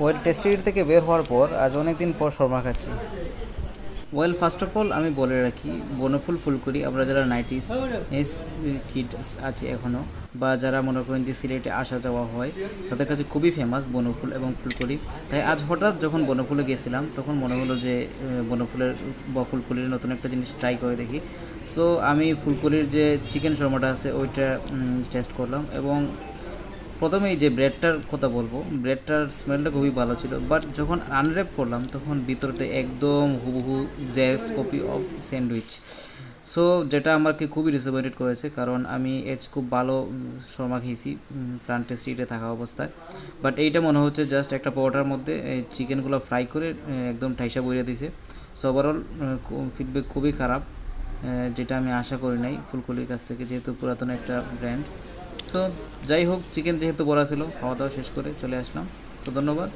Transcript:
Well tasty থেকে বের হওয়ার পর আজ অনেক দিন পর শর্মা খাচ্ছি। ওয়েল ফার্স্ট অফ অল আমি বলে রাখি, বনফুল ফুলকড়ি আমরা যারা নাইটিস এস কিডস আছে এখনও, বা যারা মনে করেন যে সিলেটে আসা যাওয়া হয়, তাদের কাছে খুবই ফেমাস বনফুল এবং ফুলকড়ি। তাই আজ হঠাৎ যখন বনফুলে গেছিলাম তখন মনে হলো যে বনফুলের বা ফুলকড়ির নতুন একটা জিনিস ট্রাই করে দেখি। সো আমি ফুলকড়ির যে চিকেন শর্মাটা আছে ওইটা টেস্ট করলাম, এবং প্রথমেই যে ব্রেডটার কথা বলবো, ব্রেডটার স্মেলটা খুবই ভালো ছিল, বাট যখন আনর্যাপ করলাম তখন ভিতরটা একদম হুবহু xerox copy of sandwich. So যেটা আমাকে খুবই ডিসঅ্যাপয়েন্টেড করেছে, কারণ আমি এর খুব ভালো শর্মা খেয়েছি প্লান্ট টেস্টিতে থাকা অবস্থায়। বাট এইটা মনে হচ্ছে জাস্ট একটা পাউডার মধ্যে এই চিকেনগুলো ফ্রাই করে একদম ঠাইসা বইরে দিছে। সো ওভারঅল ফিডব্যাক খুবই খারাপ, যেটা আমি আশা করি নাই ফুলকলির কাছ থেকে, যেহেতু পুরাতন একটা ব্র্যান্ড। সো যাই হোক, চিকেন যেহেতু বড়া ছিল, খাওয়া দাওয়া শেষ করে চলে আসলাম। সো ধন্যবাদ।